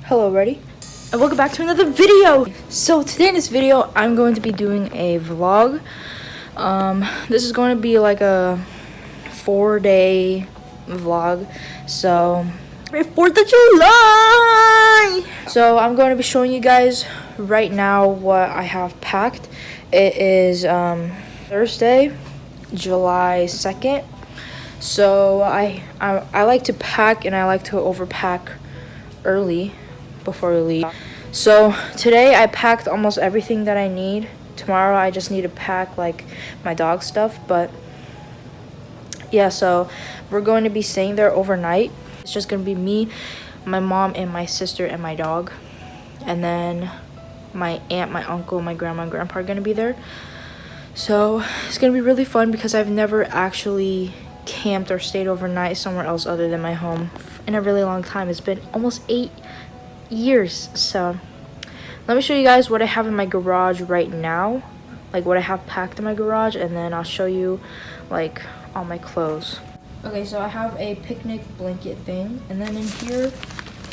Hello, ready? And welcome back to another video. So today in this video, I'm going to be doing a vlog. This is going to be like a 4-day vlog. So, 4th of July! So I'm going to be showing you guys right now what I have packed. It is Thursday, July 2nd. So I like to pack and I like to overpack early before we leave. So today I packed almost everything that I need. Tomorrow I just need to pack like my dog stuff, but yeah, so we're going to be staying there overnight. It's just gonna be me, my mom, and my sister and my dog, and then my aunt, my uncle, my grandma and grandpa are gonna be there. So it's gonna be really fun because I've never actually camped or stayed overnight somewhere else other than my home in a really long time. It's been almost 8 years. So let me show you guys what I have in my garage right now, like what I have packed in my garage, and then I'll show you like all my clothes. Okay, so I have a picnic blanket thing, and then in here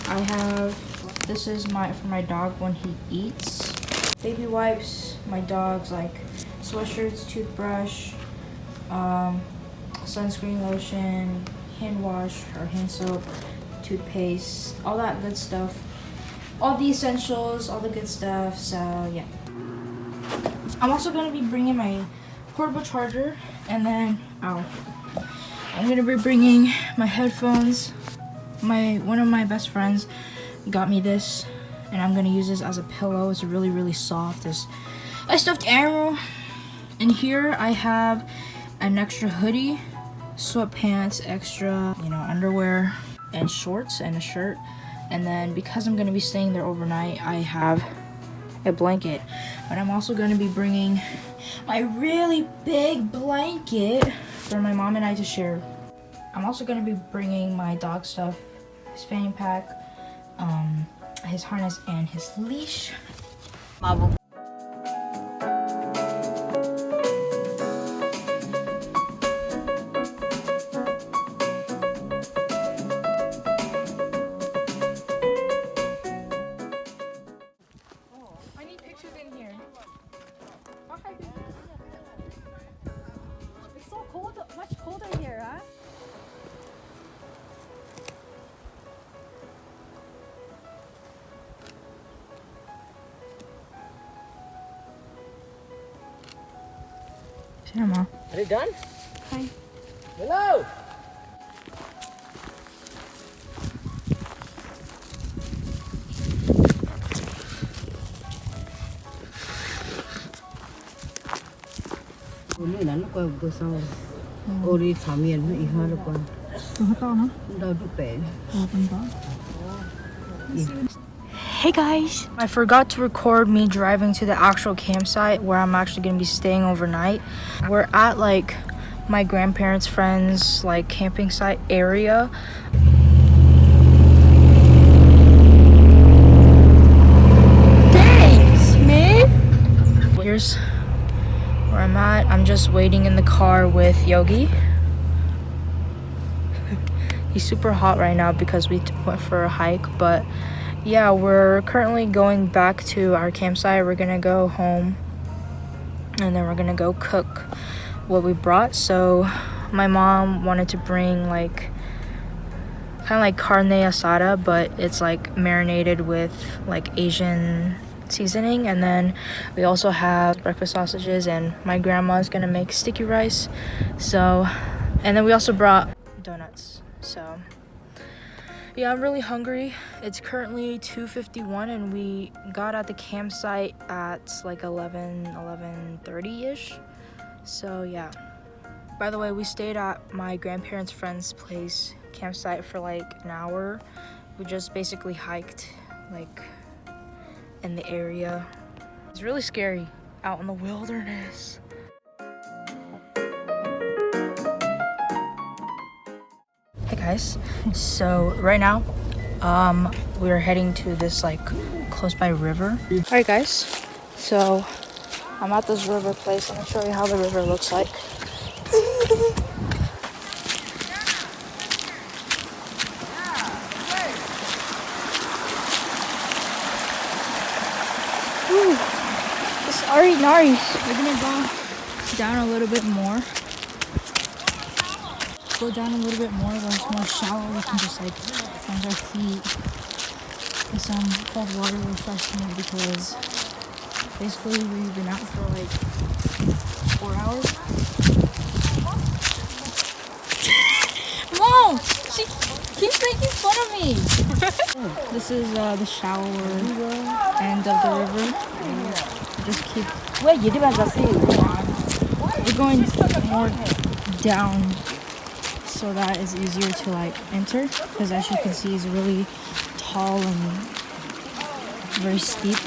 I have, this is for my dog when he eats, baby wipes, my dog's like sweatshirts, toothbrush, sunscreen, lotion, hand wash or hand soap, toothpaste, all that good stuff, all the essentials, all the good stuff. So yeah, I'm also going to be bringing my portable charger, and then I'm going to be bringing my headphones. One of my best friends got me this, and I'm going to use this as a pillow. It's really soft. It's a stuffed animal. And here I have an extra hoodie, sweatpants, extra, underwear, and shorts, and a shirt. And then because I'm going to be staying there overnight, I have a blanket. But I'm also going to be bringing my really big blanket for my mom and I to share. I'm also going to be bringing my dog stuff, his fanny pack, his harness, and his leash. Marble. It's so cold, much colder here, huh? Cinema. Are you done? Hi. Hello. Hôm nay là nó quay một sau, ô đi thả miền nó ý hơn được còn. To hả? Đâu được bể. Hey guys! I forgot to record me driving to the actual campsite where I'm actually going to be staying overnight. We're at like my grandparents' friends' like camping site area. Thanks, man! Here's where I'm at. I'm just waiting in the car with Yogi. He's super hot right now because we went for a hike, but yeah, we're currently going back to our campsite. We're gonna go home and then we're gonna go cook what we brought. So my mom wanted to bring like kind of like carne asada, but it's like marinated with like Asian seasoning. And then we also have breakfast sausages, and my grandma's gonna make sticky rice. So, and then we also brought donuts. So yeah, I'm really hungry. It's currently 2:51 and we got at the campsite at like 11:30-ish. So yeah. By the way, we stayed at my grandparents' friend's place campsite for like an hour. We just basically hiked like in the area. It's really scary out in the wilderness. Hey guys, so right now we're heading to this like close by river. All right guys, so I'm at this river place. Let me show you how the river looks like. Alright, nice. We're gonna go down a little bit more. Go down a little bit more where it's more shallow. We can just like plunge our feet in some cold water refreshment because basically we've been out for like 4 hours. Mom! She keeps making fun of me! This is the shallower end of the river. Just keep. We're going more down so that it's easier to like enter because as you can see it's really tall and very steep.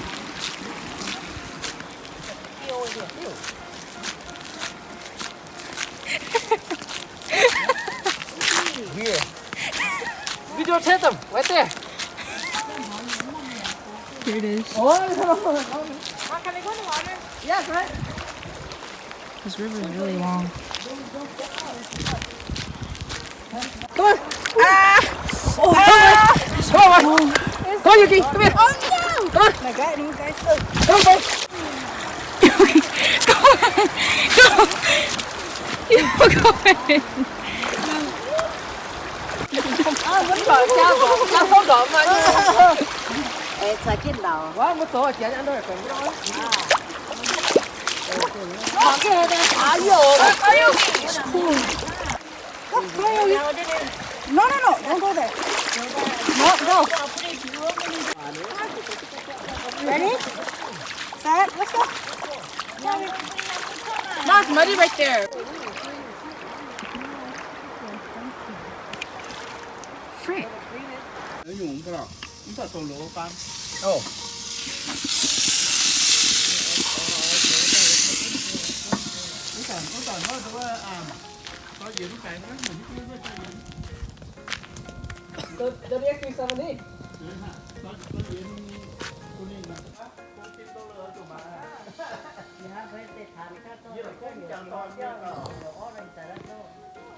Here. Video take them right there. Here it is. Oh, can I go in the water? Yes, right. This river is really long. Come on. Ah! Oh, ah! Come on. Come on, Yuki. Come here. Oh, no. Come on. My God, you guys. Come on, boy. Go ahead. It's like in now. Quá mất tổ chén ăn rồi phải nói. Okay, then. Are you? No, don't go there. No, go. Ready? Set, let's go. No, it's muddy right there. Frick. Oh.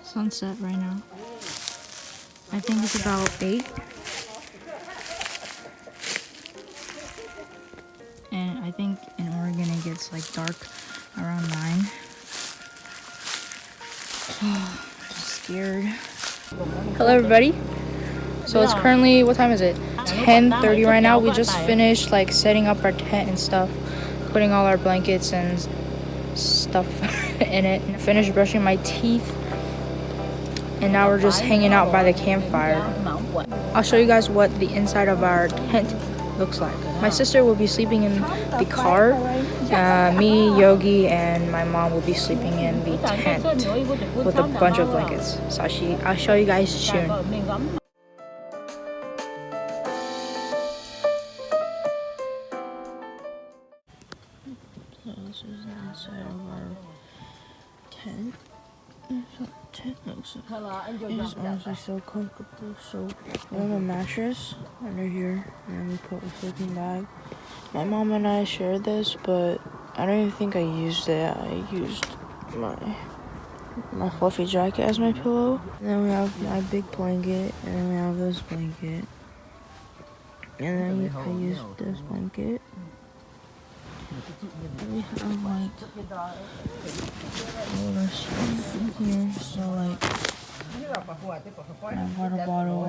Sunset right now. I think it's about 8. And I think in Oregon it gets like dark around 9. I'm scared. Hello everybody. So it's currently, what time is it? 10:30 right now. We just finished like setting up our tent and stuff, putting all our blankets and stuff in it. Finished brushing my teeth. And now we're just hanging out by the campfire. I'll show you guys what the inside of our tent looks like. My sister will be sleeping in the car. Me, Yogi, and my mom will be sleeping in the tent with a bunch of blankets. So I'll show you guys soon. So this is the inside of our tent. It is honestly so comfortable. So we have a mattress under here, and we put a sleeping bag. My mom and I shared this, but I don't even think I used it. I used my fluffy jacket as my pillow. And then we have my big blanket, and then we have this blanket. And then I used this blanket. And we have like all our stuff in here. So like my water bottle.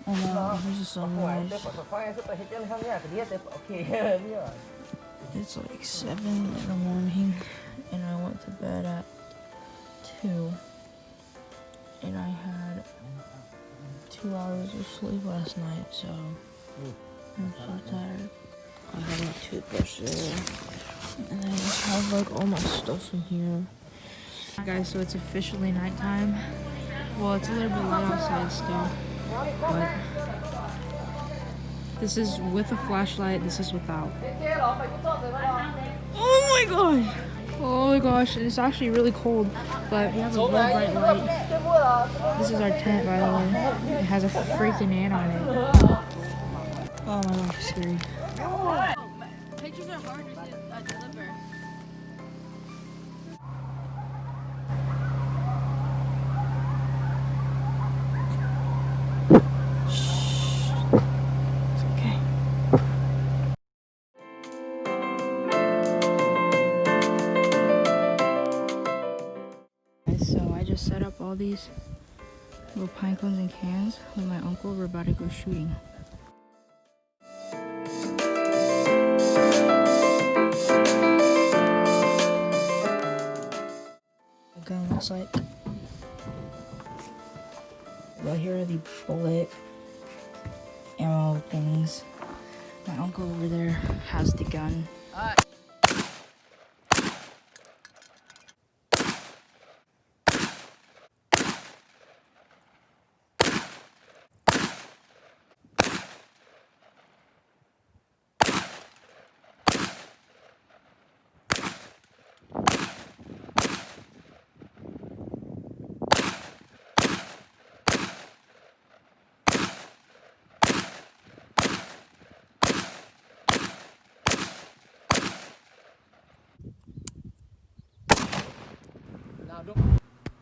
Oh no, here's the sunrise. It's like 7 in the morning, and I went to bed at 2. And I had 2 hours of sleep last night, so I'm so tired. I have my toothbrush there, and I just have like all my stuff in here. Guys, so it's officially nighttime. Well, it's a little bit light outside still, but this is with a flashlight, this is without. Oh my gosh! Oh my gosh, it's actually really cold, but we have a real bright light. This is our tent, by the way. It has a freaking ant on it. Oh my gosh, it's scary. Pictures are hard to deliver. hands with my uncle. We're about to go shooting. The gun looks like. Well, here are the bullet ammo things. My uncle over there has the gun.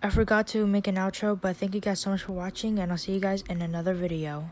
I forgot to make an outro, but thank you guys so much for watching, and I'll see you guys in another video.